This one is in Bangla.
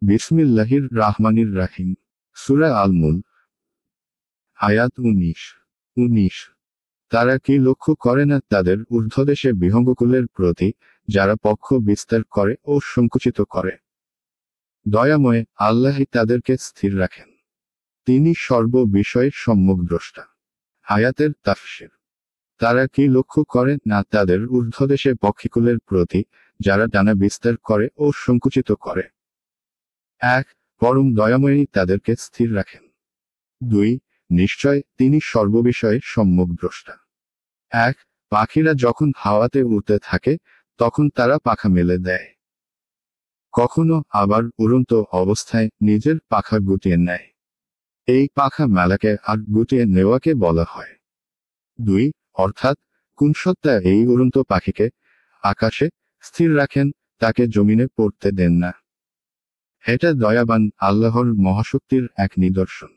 বিসমিল্লাহির রাহমানির রাহিম। সূরা আল মুল্ক, আয়াত 19। তারা কি লক্ষ্য করে না তাদের ঊর্ধ্বদেশে বিহঙ্গকুলের প্রতি, যারা পক্ষ বিস্তার করে ও সংকুচিত করে? দয়াময় আল্লাহই তাদেরকে স্থির রাখেন। তিনি সর্ব বিষয়ের সম্যক দ্রষ্টা। আয়াতের তাফসীর। তারা কি লক্ষ্য করে না তাদের ঊর্ধ্বদেশে পক্ষিকুলের প্রতি, যারা ডানা বিস্তার করে ও সংকুচিত করে? 1. পরম দয়াময়ী তাদেরকে স্থির রাখেন। 2. নিশ্চয় তিনি সর্ববিষয়ে সম্যক দ্রষ্টা। 1. পাখিরা যখন হাওয়াতে উড়তে থাকে, তখন তারা পাখা মেলে দেয়। কখনো আবার উড়ন্ত অবস্থায় নিজের পাখা গুটিয়ে নেয়। এই পাখা মেলাকে আর গুটিয়ে নেওয়াকে বলা হয়। 2. অর্থাৎ কোন সত্তা এই উড়ন্ত পাখিকে আকাশে স্থির রাখেন, তাকে জমিনে পড়তে দেন না। এটা দয়াবান আল্লাহর মহাশক্তির এক নিদর্শন।